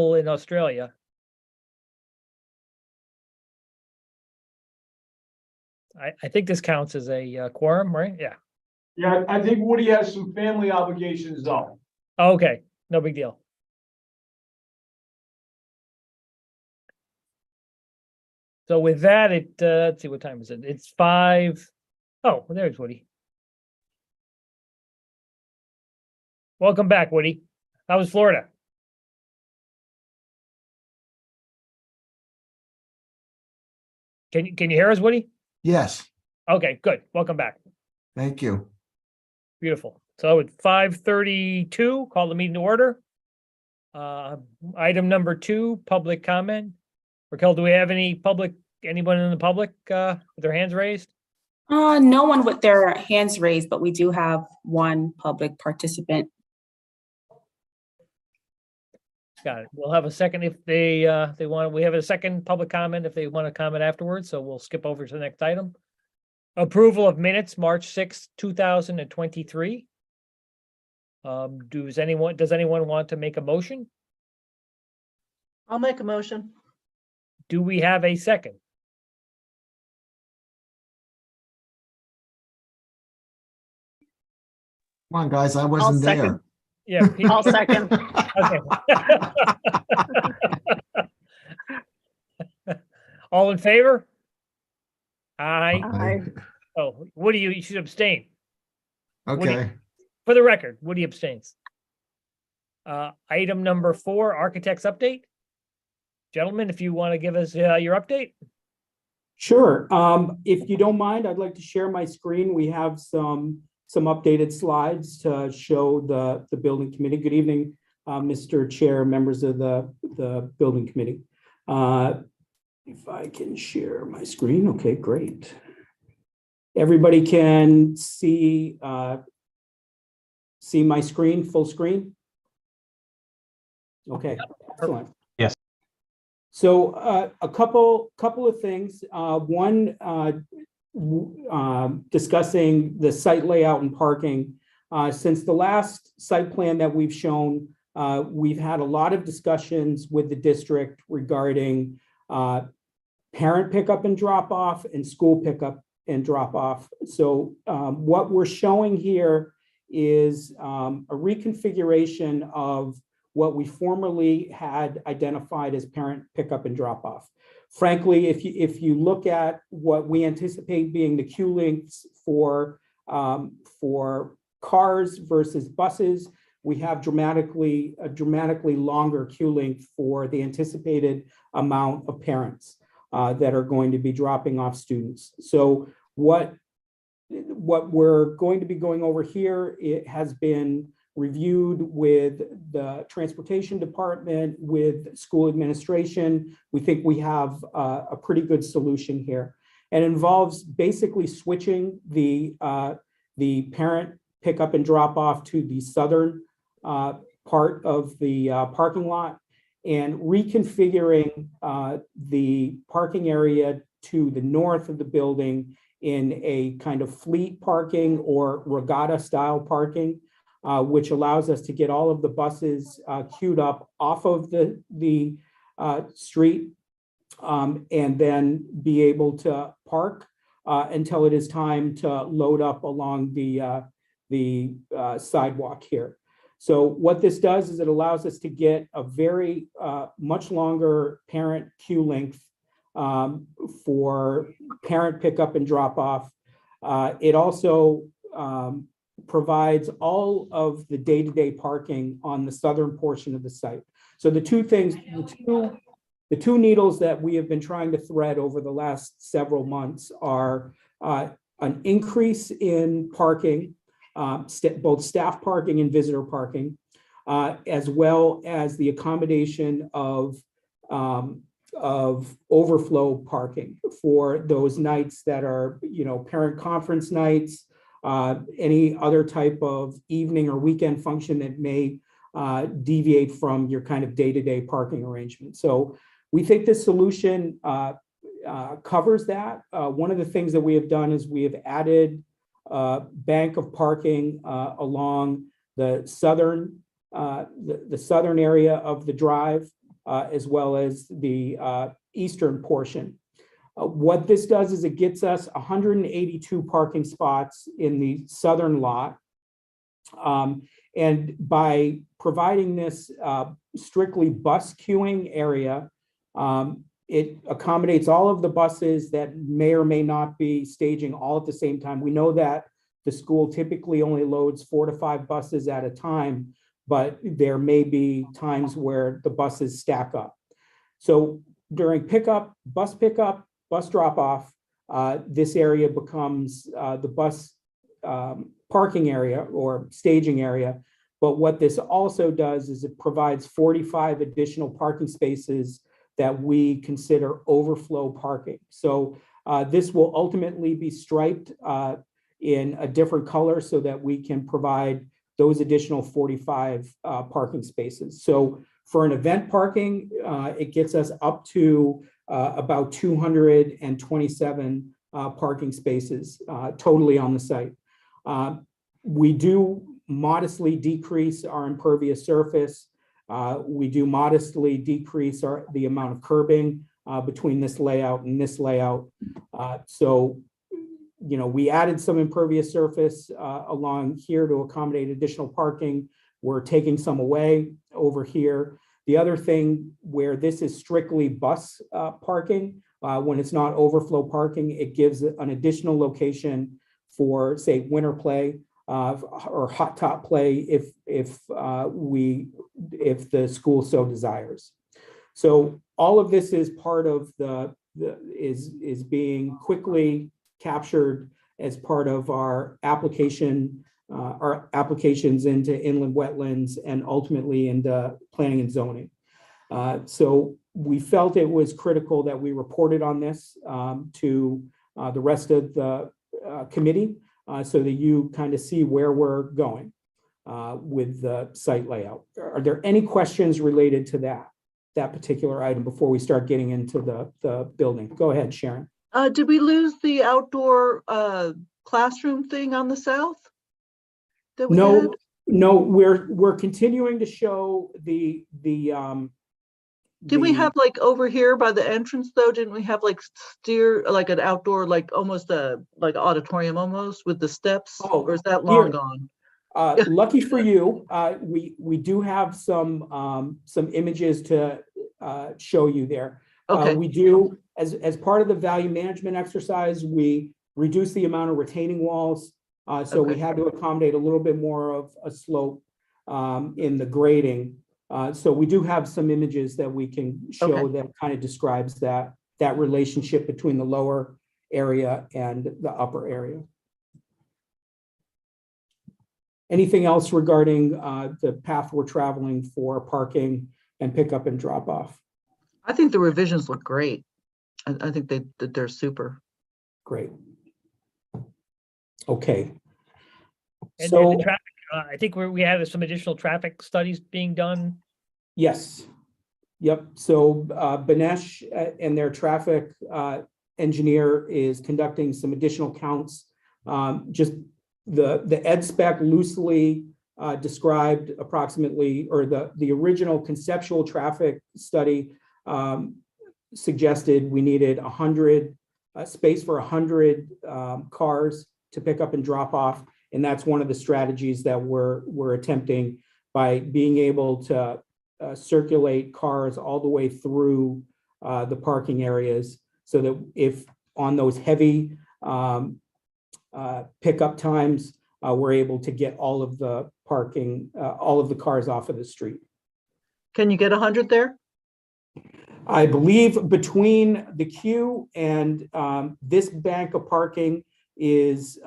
people in Australia. I think this counts as a quorum, right? Yeah. Yeah, I think Woody has some family obligations though. Okay, no big deal. So with that, let's see, what time is it? It's 5. Oh, there's Woody. Welcome back, Woody. How was Florida? Can you hear us, Woody? Yes, Okay, good. Welcome back. thank you. Beautiful. So at 5:32, call the meeting to order. Item number 2, public comment. Raquel, do we have anyone in the public with their hands raised? No one with their hands raised, but we do have one public participant. Got it. We'll have a second if they want. We have a second public comment if they want to comment afterwards. So we'll skip over to the next item. Approval of minutes, March 6th, 2023. Does anyone want to make a motion? I'll make a motion. Do we have a second? Come on, guys, I wasn't second. there. Yeah. I'll second. Okay. All in favor? Aye. Aye. Oh, Woody, you should abstain. Okay, For the record, Woody abstains. Item number 4, architect's update. Gentlemen, if you want to give us your update. Sure. If you don't mind, I'd like to share my screen. We have some updated slides to show the building committee. Good evening, Mr. Chair, members of the building committee. If I can share my screen, okay, great. Everybody can see my screen, full screen? Okay, excellent. Yes. So a couple of things. One, discussing the site layout and parking. Since the last site plan that we've shown, we've had a lot of discussions with the district regarding parent pickup and drop off and school pickup and drop off. So what we're showing here is a reconfiguration of what we formerly had identified as parent pickup and drop off. Frankly, if you look at what we anticipate being the queue lengths for cars versus buses, we have a dramatically longer queue length for the anticipated amount of parents that are going to be dropping off students. So what we're going to be going over here, it has been reviewed with the transportation department, with school administration. We think we have a pretty good solution here. And involves basically switching the parent pickup and drop off to the southern part of the parking lot and reconfiguring the parking area to the north of the building in a kind of fleet parking or regatta style parking, which allows us to get all of the buses queued up off of the street and then be able to park until it is time to load up along the sidewalk here. So what this does is it allows us to get a very much longer parent queue length for parent pickup and drop off. It also provides all of the day-to-day parking on the southern portion of the site. So the two needles that we have been trying to thread over the last several months are an increase in parking, both staff parking and visitor parking, as well as the accommodation of overflow parking for those nights that are, parent conference nights, any other type of evening or weekend function that may deviate from your kind of day-to-day parking arrangement. So we think this solution covers that. One of the things that we have done is we have added a bank of parking along the southern area of the drive as well as the eastern portion. What this does is it gets us 182 parking spots in the southern lot. And by providing this strictly bus queuing area, it accommodates all of the buses that may or may not be staging all at the same time. We know that the school typically only loads 4 to 5 buses at a time, but there may be times where the buses stack up. So during pickup, bus drop off, this area becomes the bus parking area or staging area. But what this also does is it provides 45 additional parking spaces that we consider overflow parking. So this will ultimately be striped in a different color so that we can provide those additional 45 parking spaces. So for an event parking, it gets us up to about 227 parking spaces totally on the site. We do modestly decrease our impervious surface. We do modestly decrease the amount of curbing between this layout and this layout. So, you know, we added some impervious surface along here to accommodate additional parking. We're taking some away over here. The other thing where this is strictly bus parking, when it's not overflow parking, it gives an additional location for, say, winter play or hot top play if the school so desires. So all of this is part of is being quickly captured as part of our applications into inland wetlands and ultimately into planning and zoning. So we felt it was critical that we reported on this to the rest of the committee so that you kind of see where we're going with the site layout. Are there any questions related to that particular item before we start getting into the building? Go ahead, Sharon. Did we lose the outdoor classroom thing on the south? That we had? No, we're continuing to show the Did we have like over here by the entrance though? Didn't we have like like an outdoor, like almost like auditorium almost with the steps? Oh, or is that long here. gone? Lucky for you, we do have some images to show you there. Okay. We do, as part of the value management exercise, we reduce the amount of retaining walls. So we Okay. had to accommodate a little bit more of a slope in the grading. So we do have some images that we can show Okay. that kind of describes that relationship between the lower area and the upper area. Anything else regarding the path we're traveling for parking and pickup and drop off? I think the revisions look great. I think they're super. Great. Okay. And then So, the traffic, I think we had some additional traffic studies being done. yes. Yep. So Banesh and their traffic engineer is conducting some additional counts. Just the ed spec loosely described approximately, or the original conceptual traffic study suggested we needed 100 space for 100 cars to pick up and drop off. And that's one of the strategies that we're attempting by being able to circulate cars all the way through the parking areas, so that if on those heavy pickup times, we're able to get all of the parking, all of the cars off of the street. Can you get 100 there? I believe between the queue and this bank of parking is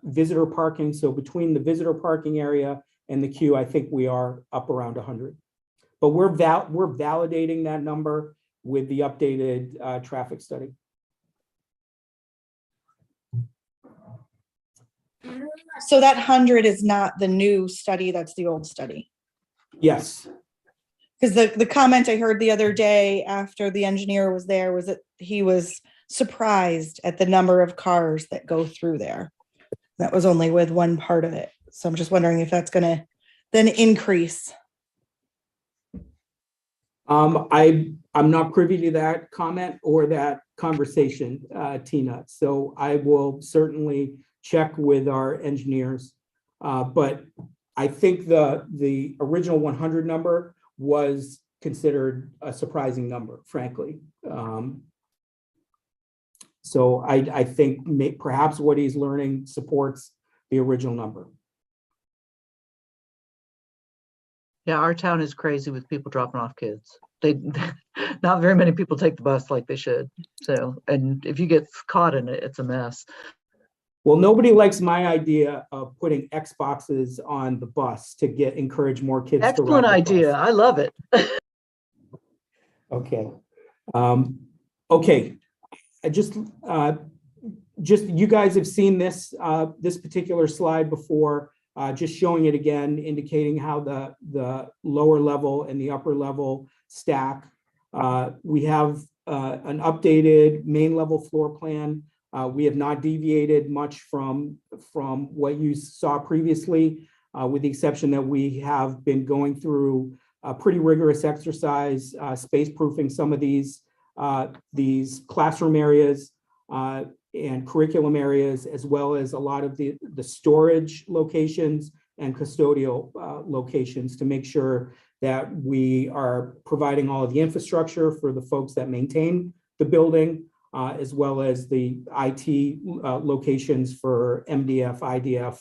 visitor parking. So between the visitor parking area and the queue, I think we are up around 100. But we're validating that number with the updated traffic study. So that 100 is not the new study, that's the old study. Yes. Because the comment I heard the other day after the engineer was there was that he was surprised at the number of cars that go through there. That was only with one part of it. So I'm just wondering if that's going to then increase. I'm not privy to that comment or that conversation, Tina. So I will certainly check with our engineers. But I think the original 100 number was considered a surprising number, frankly. So I think perhaps what he's learning supports the original number. Yeah, our town is crazy with people dropping off kids. They, not very many people take the bus like they should. So, and if you get caught in it, it's a mess. Well, nobody likes my idea of putting Xboxes on the bus to encourage more kids to ride Excellent the bus. idea. I love it. Okay. Okay. I just you guys have seen this this particular slide before. Just showing it again, indicating how the lower level and the upper level stack. We have an updated main level floor plan. We have not deviated much from what you saw previously, with the exception that we have been going through a pretty rigorous exercise, space proofing some of these classroom areas and curriculum areas, as well as a lot of the storage locations and custodial locations, to make sure that we are providing all of the infrastructure for the folks that maintain the building, as well as the IT locations for MDF, IDF,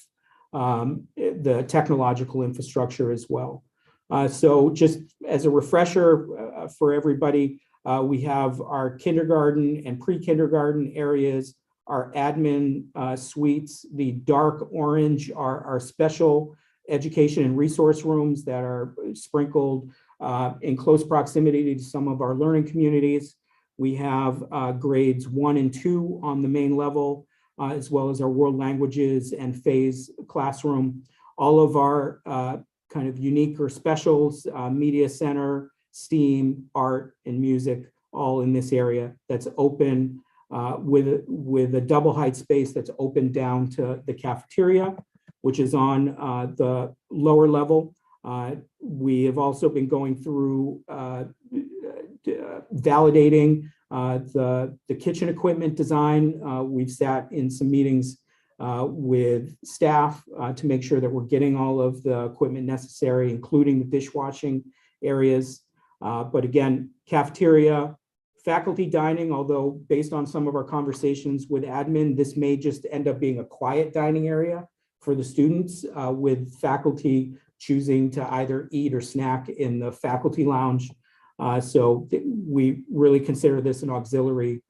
the technological infrastructure as well. So just as a refresher for everybody, we have our kindergarten and pre-kindergarten areas, our admin suites. The dark orange are our special education and resource rooms that are sprinkled in close proximity to some of our learning communities. We have grades 1 and 2 on the main level, as well as our world languages and phase classroom. All of our kind of unique or specials, media center, STEAM, art, and music, all in this area that's open with a double height space that's open down to the cafeteria, which is on the lower level. We have also been going through validating the kitchen equipment design. We've sat in some meetings with staff to make sure that we're getting all of the equipment necessary, including the dishwashing areas. But again, cafeteria, faculty dining, although based on some of our conversations with admin, this may just end up being a quiet dining area for the students, with faculty choosing to either eat or snack in the faculty lounge. So we really consider this an auxiliary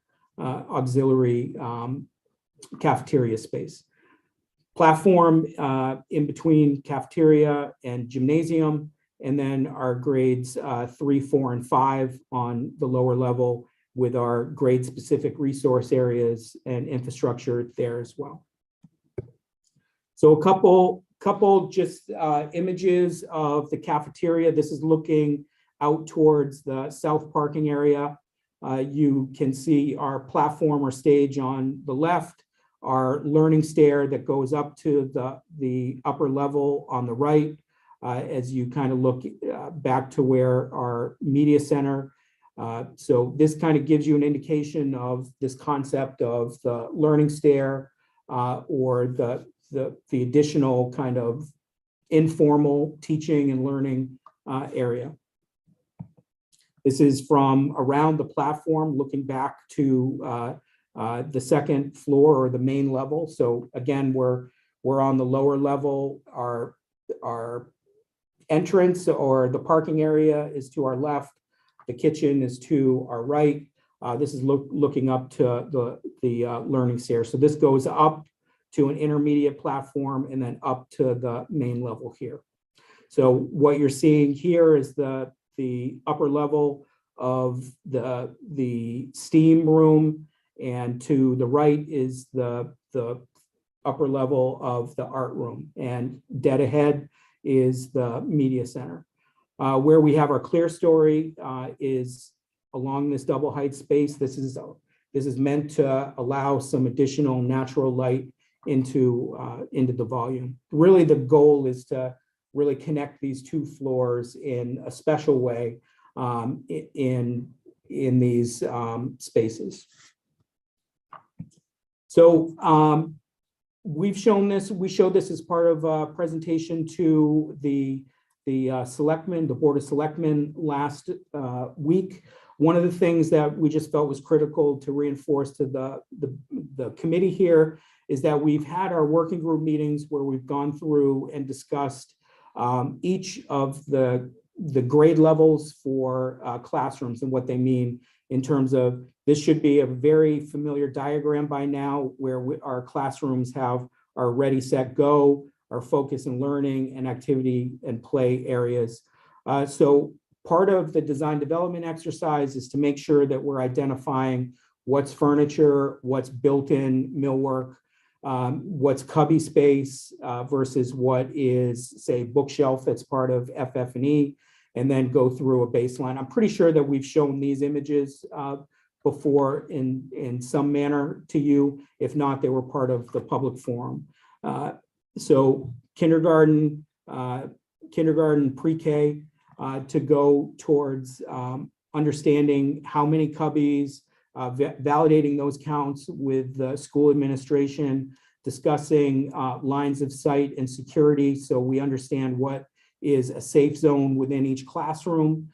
cafeteria space. Platform in between cafeteria and gymnasium, and then our grades 3, 4, and 5 on the lower level, with our grade specific resource areas and infrastructure there as well. So a couple just images of the cafeteria. This is looking out towards the south parking area. You can see our platform or stage on the left, our learning stair that goes up to the upper level on the right, as you kind of look back to where our media center. So this kind of gives you an indication of this concept of the learning stair, or the additional kind of informal teaching and learning area. This is from around the platform, looking back to the second floor or the main level. So again, we're on the lower level. Our entrance or the parking area is to our left. The kitchen is to our right. This is looking up to the learning stair. So this goes up to an intermediate platform and then up to the main level here. So what you're seeing here is the upper level of the STEAM room, and to the right is the upper level of the art room, and dead ahead is the media center. Where we have our clear story is along this double height space. This is meant to allow some additional natural light into the volume. Really, the goal is to really connect these two floors in a special way, in these spaces. So we've shown this. We showed this as part of a presentation to the selectmen, the Board of Selectmen last week. One of the things that we just felt was critical to reinforce to the committee here is that we've had our working group meetings where we've gone through and discussed each of the grade levels for classrooms and what they mean in terms of, this should be a very familiar diagram by now, where our classrooms have our ready, set, go, our focus and learning and activity and play areas. So part of the design development exercise is to make sure that we're identifying what's furniture, what's built-in millwork, what's cubby space versus what is, say, bookshelf that's part of FF&E, and then go through a baseline. I'm pretty sure that we've shown these images before in some manner to you. If not, they were part of the public forum. So kindergarten, pre-K, to go towards understanding how many cubbies, validating those counts with the school administration, discussing lines of sight and security, so we understand what is a safe zone within each classroom.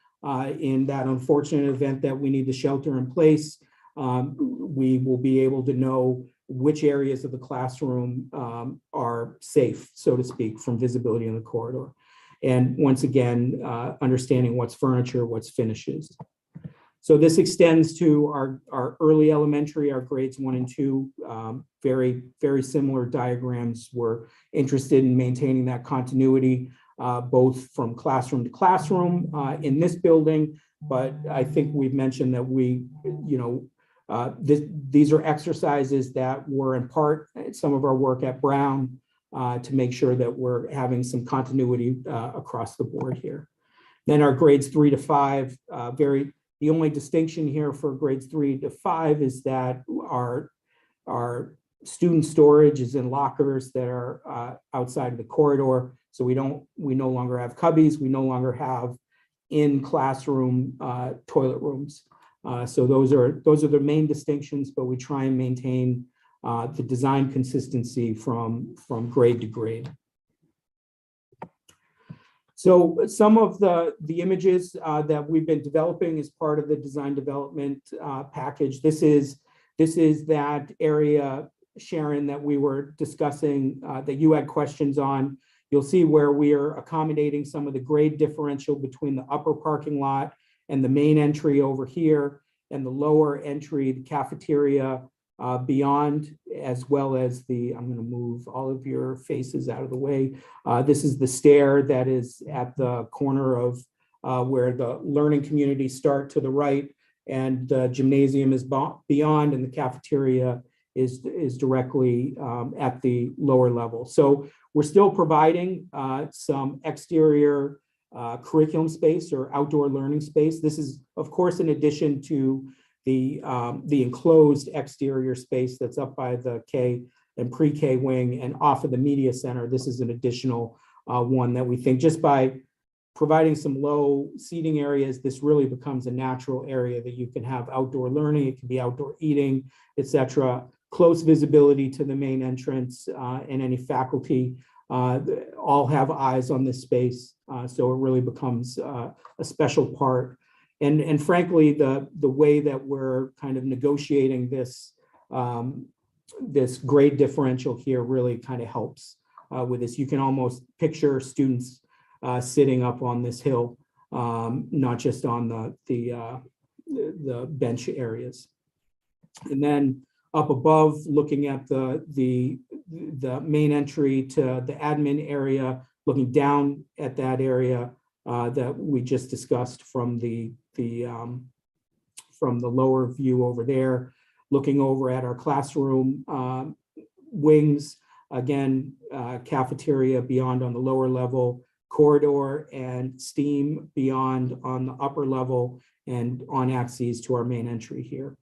In that unfortunate event that we need to shelter in place, we will be able to know which areas of the classroom are safe, so to speak, from visibility in the corridor. And once again, understanding what's furniture, what's finishes. So this extends to our early elementary, our grades 1 and 2, very, very similar diagrams. We're interested in maintaining that continuity, both from classroom to classroom in this building. But I think we've mentioned that these are exercises that were in part some of our work at Brown to make sure that we're having some continuity across the board here. Then our grades 3 to 5, the only distinction here for grades 3 to 5 is that our student storage is in lockers that are outside of the corridor. So we no longer have cubbies. We no longer have in classroom toilet rooms. So those are the main distinctions, but we try and maintain the design consistency from grade to grade. So some of the images that we've been developing as part of the design development package. This is that area, Sharon, that we were discussing that you had questions on. You'll see where we are accommodating some of the grade differential between the upper parking lot and the main entry over here, and the lower entry, the cafeteria beyond, as well as I'm going to move all of your faces out of the way. This is the stair that is at the corner of where the learning communities start to the right, and the gymnasium is beyond, and the cafeteria is directly at the lower level. So we're still providing some exterior curriculum space or outdoor learning space. This is, of course, in addition to the enclosed exterior space that's up by the K and pre-K wing and off of the media center. This is an additional one that we think, just by providing some low seating areas, this really becomes a natural area that you can have outdoor learning. It can be outdoor eating, etc. Close visibility to the main entrance and any faculty all have eyes on this space. So it really becomes a special part. And frankly, the way that we're kind of negotiating this this grade differential here really kind of helps with this. You can almost picture students sitting up on this hill, not just on the bench areas. And then up above, looking at the main entry to the admin area, looking down at that area that we just discussed from the lower view over there, looking over at our classroom wings, again, cafeteria beyond on the lower level, corridor and steam beyond on the upper level, and on axes to our main entry here.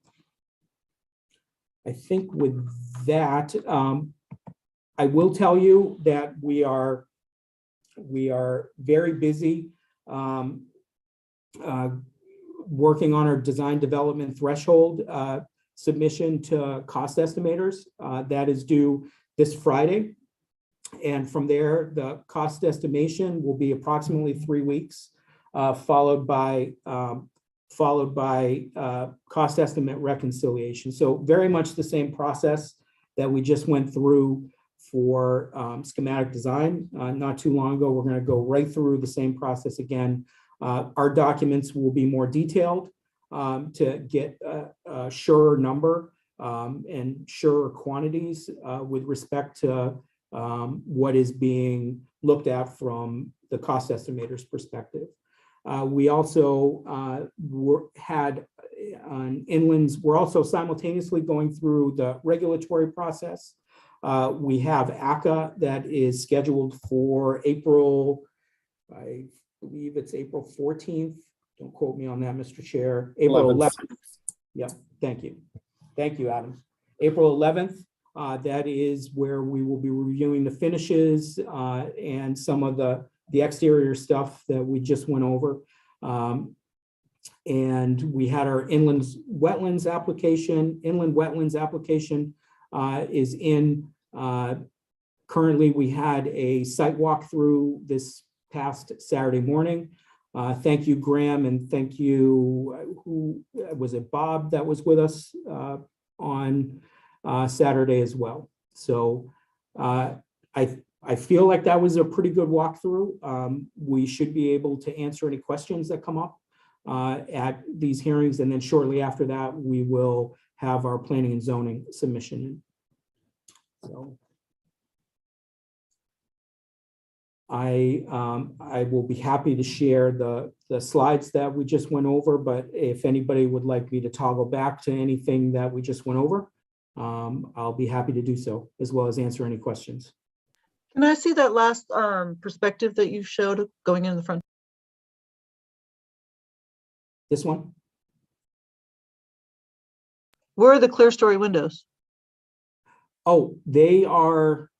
I think with that, I will tell you that we are very busy working on our design development threshold submission to cost estimators. That is due this Friday. And from there, the cost estimation will be approximately 3 weeks, followed by cost estimate reconciliation. So very much the same process that we just went through for schematic design not too long ago. We're going to go right through the same process again. Our documents will be more detailed to get a surer number and surer quantities with respect to what is being looked at from the cost estimator's perspective. We also had on inlands, we're also simultaneously going through the regulatory process. We have ACA that is scheduled for April, I believe it's April 14th. Don't quote me on that, Mr. Chair. April 11th. Yeah, thank you. Thank you, Adam. April 11th. That is where we will be reviewing the finishes and some of the exterior stuff that we just went over. And we had our inland wetlands application is in. Currently, we had a site walkthrough this past Saturday morning. Thank you, Graham, and thank you, who was it, Bob, that was with us on Saturday as well. So I feel like that was a pretty good walkthrough. We should be able to answer any questions that come up at these hearings, and then shortly after that, we will have our planning and zoning submission. So I will be happy to share the slides that we just went over, but if anybody would like me to toggle back to anything that we just went over, I'll be happy to do so, as well as answer any questions. Can I see that last perspective that you showed going in the front? This one? Where are the clear story windows? Oh, they are,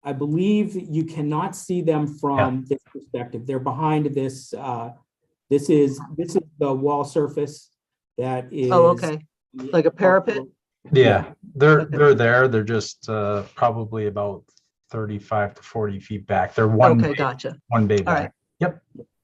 I believe you cannot see them from this perspective. They're behind this. This is the wall surface that is. Oh, okay. Like a parapet? Yeah, they're Okay. there. They're just probably about 35 to 40 feet back. They're one Okay, bay, gotcha. one bay All right. back. Yep.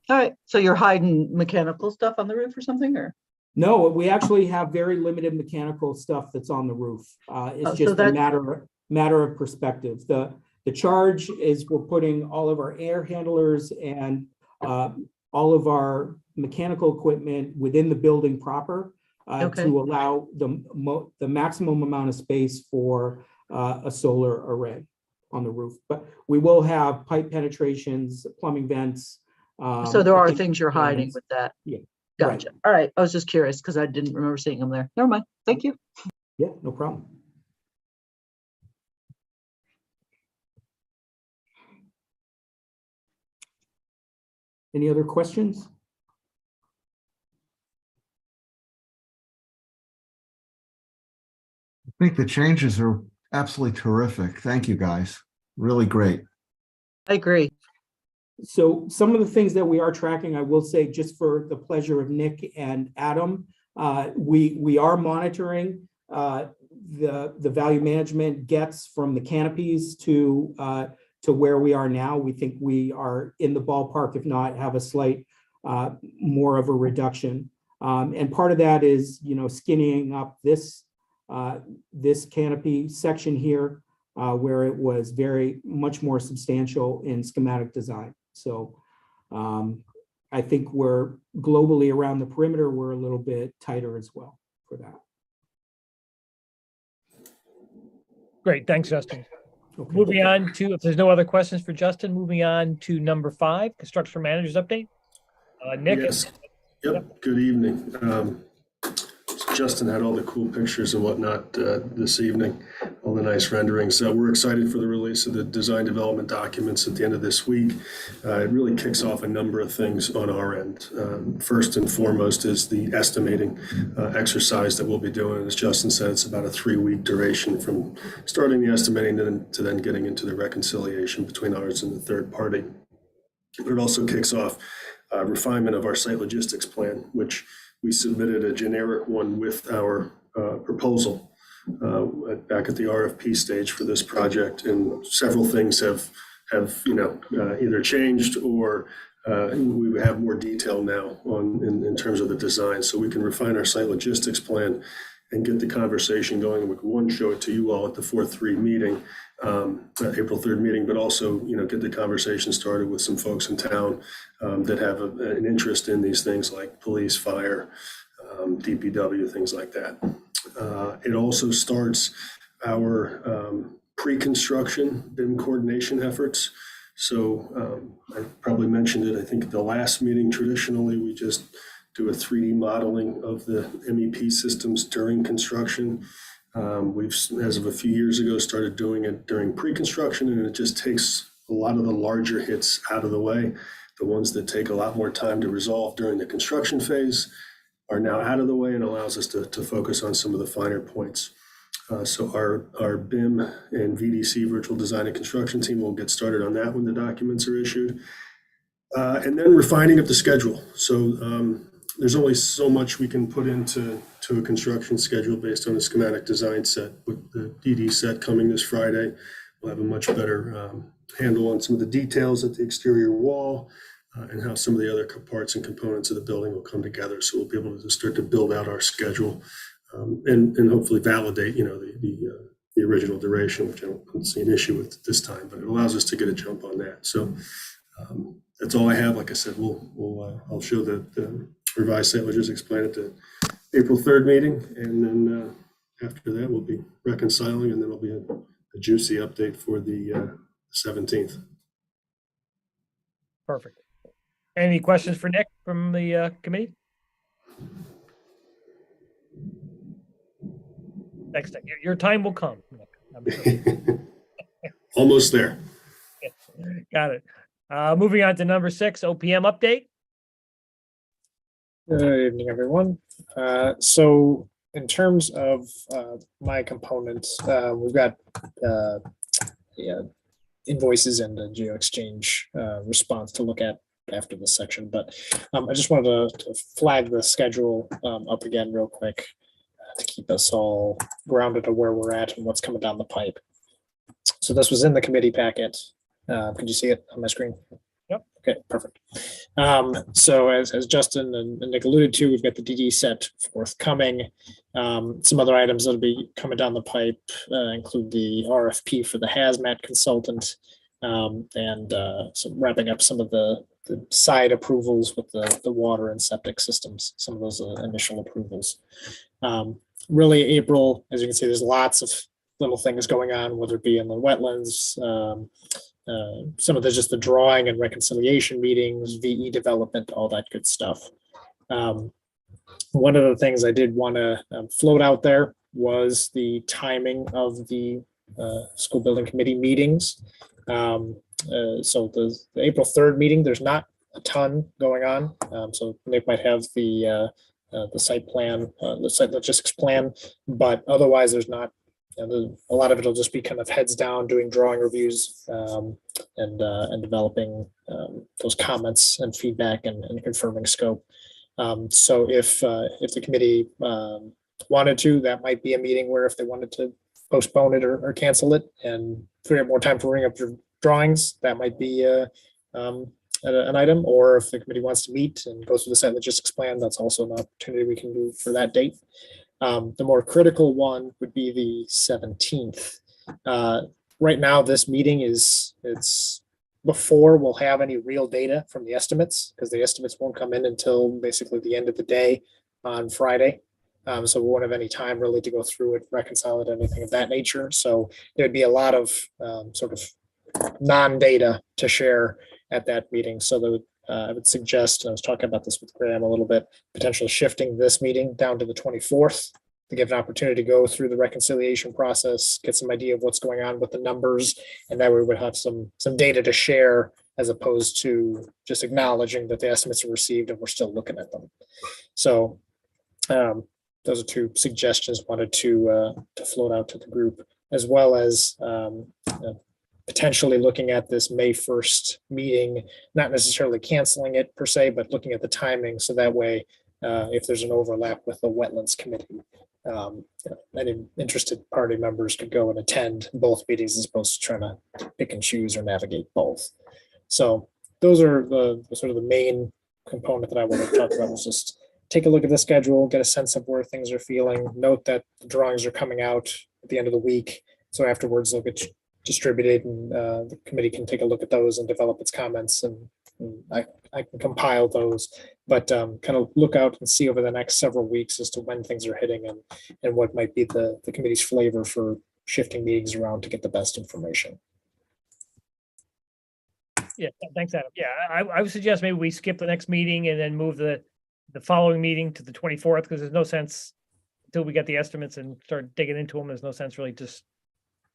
All right, so you're hiding mechanical stuff on the roof or something, or? No, we actually have very limited mechanical stuff that's on the roof. It's Oh, so just a that's- matter of perspective. The charge is we're putting all of our air handlers and all of our mechanical equipment within the building proper Okay. to allow the maximum amount of space for a solar array on the roof. But we will have pipe penetrations, plumbing vents. So there I are think things you're hiding fans. with that? Yeah, right. Gotcha. All right, I was just curious because I didn't remember seeing them there. Never mind. Thank you. Yeah, no problem. Any other questions? I think the changes are absolutely terrific. Thank you, guys. Really great. I agree. So some of the things that we are tracking, I will say, just for the pleasure of Nick and Adam, we are monitoring the value management gets from the canopies to where we are now. We think we are in the ballpark, if not have a slight more of a reduction. And part of that is, skinning up this canopy section here, where it was very much more substantial in schematic design. So I think we're globally around the perimeter, we're a little bit tighter as well for that. Great, thanks, Justin. Okay. Moving on to, if there's no other questions for Justin, moving on to number 5, construction manager's update. Nick? Yes. Yep. Good evening. Justin had all the cool pictures and whatnot this evening, all the nice renderings. So we're excited for the release of the design development documents at the end of this week. It really kicks off a number of things on our end. First and foremost is the estimating exercise that we'll be doing. As Justin said, it's about a 3-week duration from starting the estimating to then getting into the reconciliation between ours and the third party. But it also kicks off refinement of our site logistics plan, which we submitted a generic one with our proposal back at the RFP stage for this project, and several things have either changed or we have more detail now in terms of the design, so we can refine our site logistics plan and get the conversation going. We can show it to you all at the 4/3 meeting, April 3rd meeting, but also get the conversation started with some folks in town that have an interest in these things like police, fire, DPW, things like that. It also starts our pre-construction BIM coordination efforts. So I probably mentioned it, I think at the last meeting. Traditionally, we just do a 3D modeling of the MEP systems during construction. We've, as of a few years ago, started doing it during pre-construction, and it just takes a lot of the larger hits out of the way. The ones that take a lot more time to resolve during the construction phase are now out of the way and allows us to focus on some of the finer points. So our BIM and VDC virtual design and construction team will get started on that when the documents are issued. And then refining of the schedule. So there's only so much we can put into a construction schedule based on a schematic design set. With the DD set coming this Friday, we'll have a much better handle on some of the details at the exterior wall and how some of the other parts and components of the building will come together. So we'll be able to start to build out our schedule and hopefully validate, the original duration, which I don't see an issue with this time, but it allows us to get a jump on that. So that's all I have. Like I said, I'll show the revised site logistics plan at the April 3rd meeting, and then after that we'll be reconciling, and then there'll be a juicy update for the 17th. Perfect. Any questions for Nick from the committee? Next time, your time will come, Nick, I'm sure. Almost there. Got it. Moving on to number 6, OPM update. Good evening, everyone. So in terms of my components, we've got invoices and the GeoExchange response to look at after this section, but I just wanted to flag the schedule up again real quick to keep us all grounded to where we're at and what's coming down the pipe. So this was in the committee packet. Could you see it on my screen? Yep. Okay, perfect. So as Justin and Nick alluded to, we've got the DD set forthcoming. Some other items that'll be coming down the pipe include the RFP for the hazmat consultant and some wrapping up some of the side approvals with the water and septic systems, some of those initial approvals. Really, April, as you can see, there's lots of little things going on, whether it be in the wetlands, some of just the drawing and reconciliation meetings, VE development, all that good stuff. One of the things I did want to float out there was the timing of the school building committee meetings. So the April 3rd meeting, there's not a ton going on. So Nick might have the site plan, the site logistics plan, but otherwise there's not. A lot of it will just be kind of heads down, doing drawing reviews and developing those comments and feedback and confirming scope. So if the committee wanted to, that might be a meeting where if they wanted to postpone it or cancel it and free up more time for bringing up your drawings, that might be an item. Or if the committee wants to meet and go through the site logistics plan, that's also an opportunity we can do for that date. The more critical one would be the 17th. Right now, this meeting it's before we'll have any real data from the estimates, because the estimates won't come in until basically the end of the day on Friday. So we won't have any time really to go through it, reconcile it, anything of that nature. So there'd be a lot of sort of non-data to share at that meeting. So I would suggest, and I was talking about this with Graham a little bit, potentially shifting this meeting down to the 24th to give an opportunity to go through the reconciliation process, get some idea of what's going on with the numbers, and that way we would have some data to share as opposed to just acknowledging that the estimates are received and we're still looking at them. So those are two suggestions wanted to float out to the group, as well as potentially looking at this May 1st meeting, not necessarily canceling it per se, but looking at the timing. So that way, if there's an overlap with the Wetlands Committee, any interested party members could go and attend both meetings as opposed to trying to pick and choose or navigate both. So those are the sort of the main component that I want to talk about, is just take a look at the schedule, get a sense of where things are feeling. Note that the drawings are coming out at the end of the week. So afterwards they'll get distributed, and the committee can take a look at those and develop its comments, and I can compile those, but kind of look out and see over the next several weeks as to when things are hitting, and what might be the committee's flavor for shifting meetings around to get the best information. Yeah, thanks, Adam. Yeah, I would suggest maybe we skip the next meeting and then move the following meeting to the 24th, because there's no sense until we get the estimates and start digging into them. There's no sense really just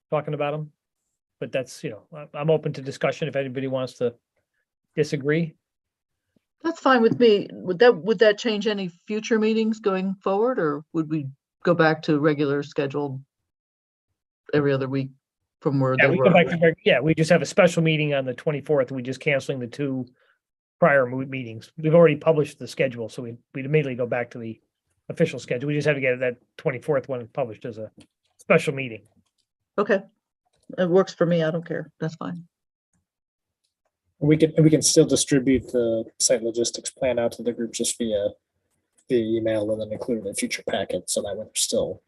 talking about them. But that's, I'm open to discussion if anybody wants to disagree. That's fine with me. Would that change any future meetings going forward, or would we go back to regular scheduled every other week from where Yeah, they we were? go back to, we just have a special meeting on the 24th. We just canceling the 2 prior meetings. We've already published the schedule, so we'd immediately go back to the official schedule. We just have to get that 24th one published as a special meeting. Okay, it works for me. I don't care. That's fine. We can still distribute the site logistics plan out to the group just via email, and then include it in a future packet, so that we're still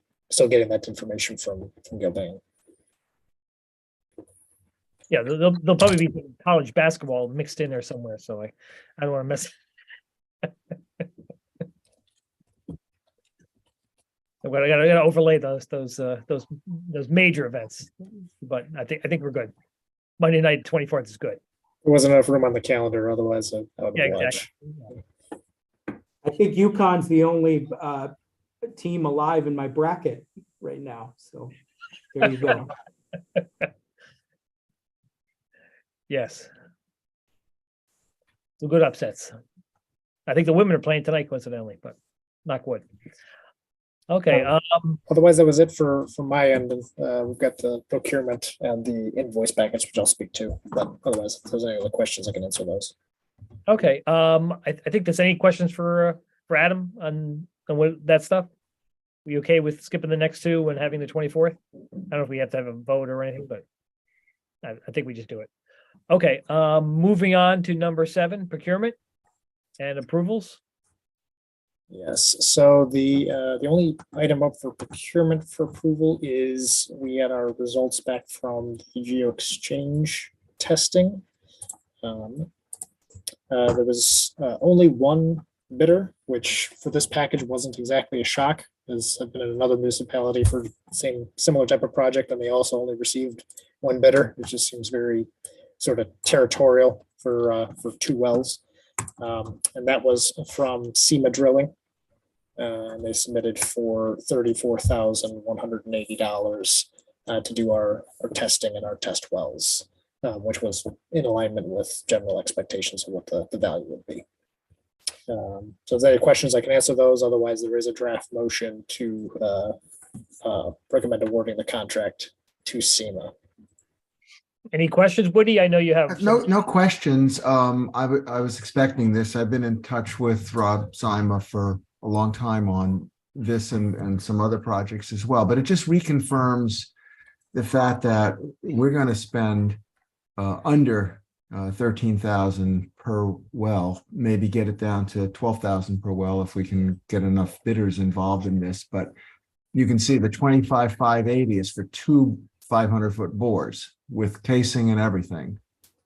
getting that information from Gilbane. Yeah, there'll probably be college basketball mixed in there somewhere, so I don't want to mess. I gotta overlay those major events, but I think we're good. Monday night, 24th is good. There wasn't enough room on the calendar, otherwise I would Yeah, oblige. exactly. I think UConn's the only team alive in my bracket right now. So there you go. Yes. Some good upsets. I think the women are playing tonight coincidentally, but knock wood. Okay, Otherwise, that was it for my end. We've got the procurement and the invoice package, which I'll speak to. But otherwise, if there's any other questions, I can answer those. okay. I think there's any questions for Adam on what that stuff? Are you okay with skipping the next 2 and having the 24th? I don't know if we have to have a vote or anything, but I think we just do it. Okay, moving on to number 7, procurement and approvals. Yes, so the only item up for procurement for approval is we had our results back from the Geo Exchange testing. There was only one bidder, which for this package wasn't exactly a shock, as I've been in another municipality for the similar type of project, and they also only received one bidder, which just seems very sort of territorial for 2 wells. And that was from SEMA Drilling. And they submitted for $34,180 to do our testing and our test wells, which was in alignment with general expectations of what the value would be. So if there are any questions, I can answer those. Otherwise, there is a draft motion to recommend awarding the contract to SEMA. Any questions, Woody? I know you have. No questions. I was expecting this. I've been in touch with Rob Sima for a long time on this and some other projects as well, but it just reconfirms the fact that we're going to spend under 13,000 per well, maybe get it down to 12,000 per well if we can get enough bidders involved in this. But you can see the 25,580 is for 2 500-foot bores with casing and everything.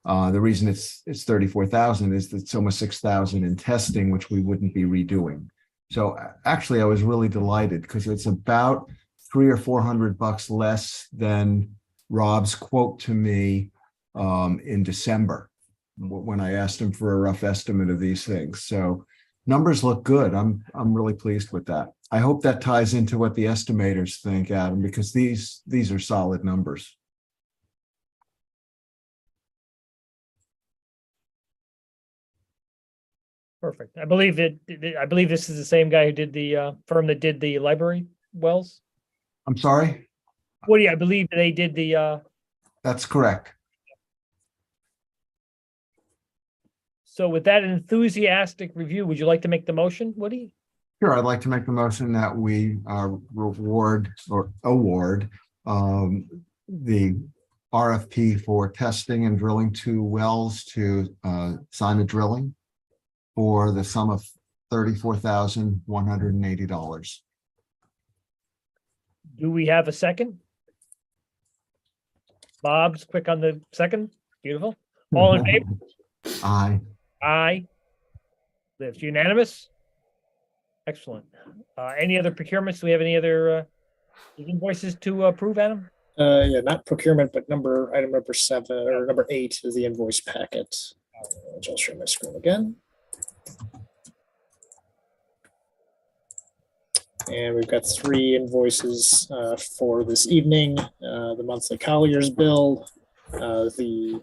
The reason it's 34,000 is that it's almost 6,000 in testing, which we wouldn't be redoing. So actually, I was really delighted because it's about $300 or $400 less than Rob's quote to me in December when I asked him for a rough estimate of these things. So numbers look good. I'm really pleased with that. I hope that ties into what the estimators think, Adam, because these are solid numbers. Perfect. I believe this is the same guy who did the firm that did the library wells. I'm sorry? Woody, I believe they did the That's correct. So with that enthusiastic review, would you like to make the motion, Woody? Sure, I'd like to make the motion that we reward or award the RFP for testing and drilling 2 wells to Simon Drilling for the sum of $34,180. Do we have a second? Bob's quick on the second. Beautiful. All in favor? Aye. Aye. That's unanimous. Excellent. Any other procurements? Do we have any other invoices to approve, Adam? Yeah, not procurement, but item number 7 or number 8 is the invoice packet. I'll share my screen again. And we've got 3 invoices for this evening. The monthly Collier's bill, the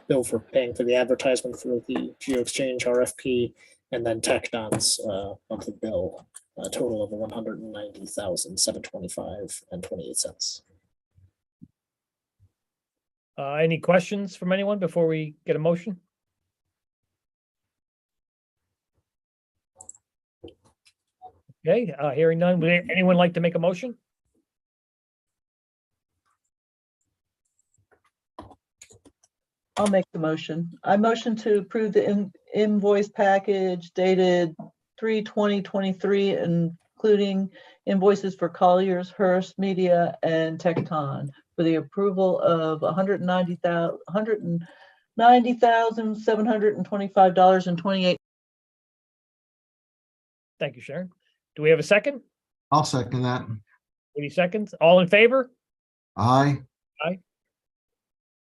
bill for paying for the advertisement for the GeoExchange RFP, and then TechDon's monthly bill, a total of $190,725.28. Any questions from anyone before we get a motion? Okay, hearing none. Would anyone like to make a motion? I'll make the motion. I motion to approve the invoice package dated 3/20/23, including invoices for Colliers, Hearst Media, and Tecton for the approval of $190,725.28. Thank you, Sharon. Do we have a second? I'll second that. 80 seconds. All in favor? Aye.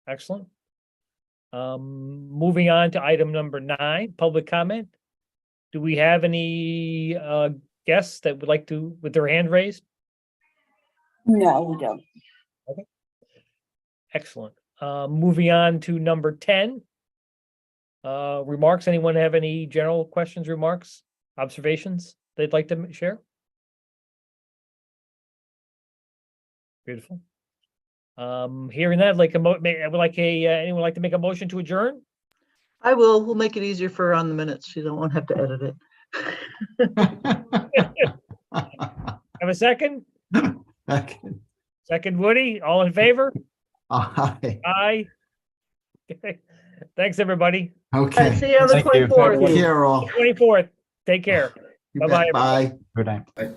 Excellent. Moving on to item number 9, public comment. Do we have any guests that would like to, with their hand raised? No, we don't. Excellent. Moving on to number 10. Remarks. Anyone have any general questions, remarks, observations they'd like to share? Beautiful. Hearing that, anyone like to make a motion to adjourn? I will. We'll make it easier for her on the minutes. She don't want to have to edit it. Have a second? Second. Second, Woody. All in favor? Aye. Aye. Okay. Thanks, everybody. Okay, Okay. see you on the Thank you. 24th. Take care all. 24th. Take care. You bet. Bye-bye, Bye. Good night. Bye.